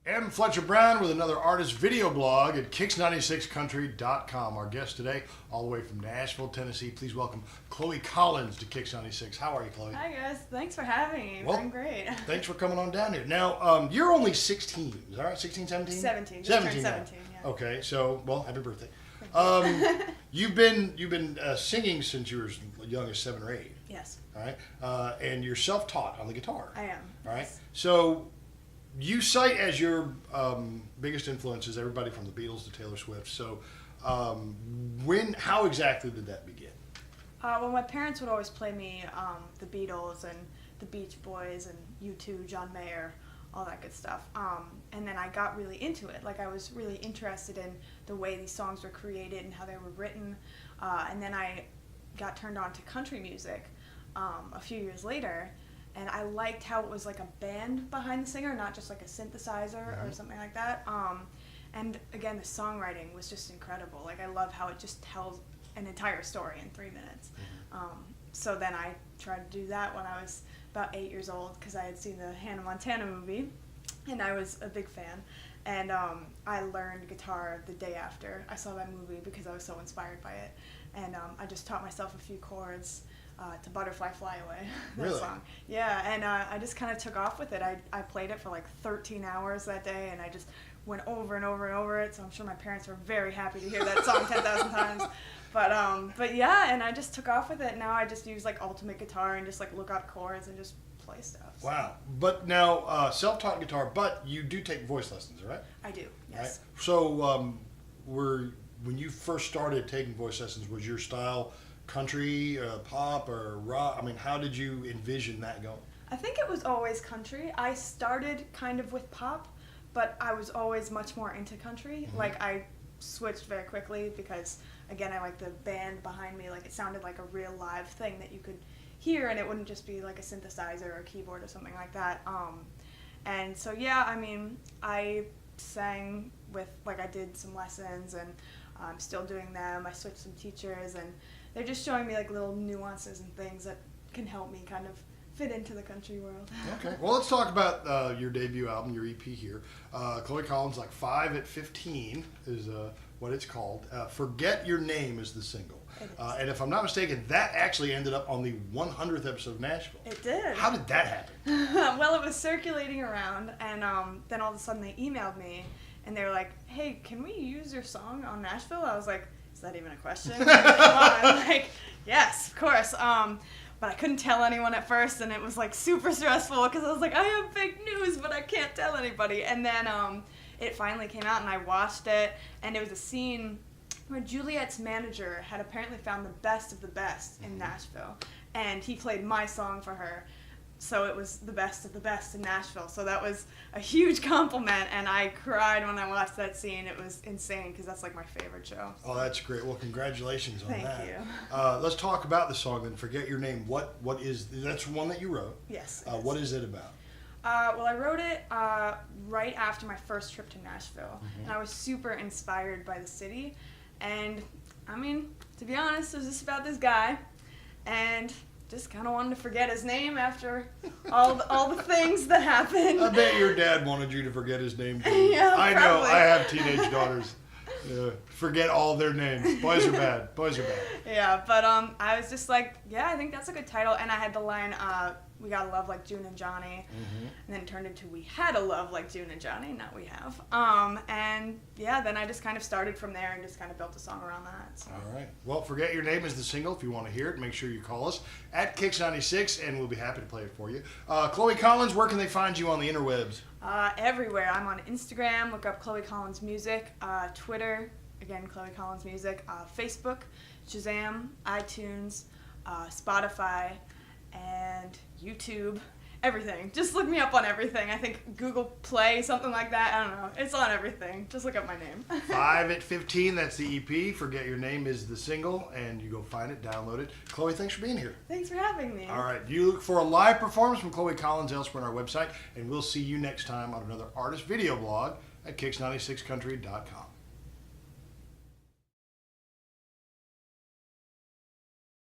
M. Fletcher Brown with another artist video blog at KIX96country.com. Our guest today, all the way from Nashville, Tennessee. Please welcome Chloe Collins to KIX96. How are you, Chloe? Hi, guys. Thanks for having me. Well, I'm great. Thanks for coming on down here. Now, you're only 16. Is that right? 16, 17? 17. 17 now. 17, yeah. Okay, so, well, happy birthday. You've been singing since you were as young as 7 or 8. Yes. All right, and you're self-taught on the guitar. I am. All right, Yes. so you cite as your biggest influences everybody from the Beatles to Taylor Swift. So, how exactly did that begin? Well, my parents would always play me the Beatles and the Beach Boys and U2, John Mayer, all that good stuff. And then I got really into it. Like, I was really interested in the way these songs were created and how they were written. And then I got turned on to country music a few years later. And I liked how it was like a band behind the singer, not just like a synthesizer or something like that. And again, the songwriting was just incredible. Like, I love how it just tells an entire story in 3 minutes. So then I tried to do that when I was about 8 years old because I had seen the Hannah Montana movie, and I was a big fan. And I learned guitar the day after I saw that movie because I was so inspired by it. And I just taught myself a few chords to Butterfly Fly Away, that Really? song. Yeah, and I just kind of took off with it. I played it for like 13 hours that day, and I just went over and over and over it, so I'm sure my parents were very happy to hear that song 10,000 times. But yeah, and I just took off with it. Now I just use like Ultimate Guitar and just like look up chords and just play stuff. So. Wow. But now, self-taught guitar, but you do take voice lessons, right? I do, yes. Right. So, when you first started taking voice lessons, was your style country, pop, or rock? I mean, how did you envision that going? I think it was always country. I started kind of with pop, but I was always much more into country. Like, I switched very quickly because, again, I like the band behind me. Like, it sounded like a real live thing that you could hear, and it wouldn't just be like a synthesizer or a keyboard or something like that. And so, yeah, I mean, I sang with, like, I did some lessons, and I'm still doing them. I switched some teachers, and they're just showing me like little nuances and things that can help me kind of fit into the country world. Okay. Well, let's talk about your debut album, your EP here. Chloe Collins, like 5 at 15 is what it's called. Forget Your Name is the single. It is. And if I'm not mistaken, that actually ended up on the 100th episode of Nashville. It did. How did that happen? Well, it was circulating around, and then all of a sudden they emailed me, and they were like, "Hey, can we use your song on Nashville?" I was like, "Is that even a question?" Come on. Like, yes, of course. But I couldn't tell anyone at first, and it was like super stressful because I was like, I have big news, but I can't tell anybody. And then it finally came out, and I watched it, and it was a scene where Juliet's manager had apparently found the best of the best in Nashville, and he played my song for her. So it was the best of the best in Nashville. So that was a huge compliment, and I cried when I watched that scene. It was insane because that's like my favorite show. Oh, that's great. Well, congratulations on that. Thank you. Let's talk about the song then. Forget Your Name. What is that's one that you wrote? Yes. What is it about? Well, I wrote it right after my first trip to Nashville, and I was super inspired by the city. And I mean, to be honest, it was just about this guy, and just kind of wanted to forget his name after all the things that happened. I bet your dad wanted you to forget his name too. Yeah, I know. probably. I have teenage daughters. Forget all their names. Boys are bad. Boys are bad. Yeah, but I was just like, yeah, I think that's a good title. And I had the line, we gotta love like June and Johnny. And then it turned into we had a love like June and Johnny, not we have. And yeah, then I just kind of started from there and just kind of built a song around that. So. All right. Well, Forget Your Name is the single. If you want to hear it, make sure you call us at KIX96, and we'll be happy to play it for you. Chloe Collins, where can they find you on the interwebs? Everywhere. I'm on Instagram. Look up Chloe Collins Music. Twitter, again, Chloe Collins Music. Facebook, Shazam, iTunes, Spotify, and YouTube. Everything. Just look me up on everything. I think Google Play, something like that. I don't know. It's on everything. Just look up my name. 5 at 15, that's the EP. Forget Your Name is the single, and you go find it, download it. Chloe, thanks for being here. Thanks for having me. All right. You look for a live performance from Chloe Collins elsewhere on our website, and we'll see you next time on another artist video blog at KIX96country.com.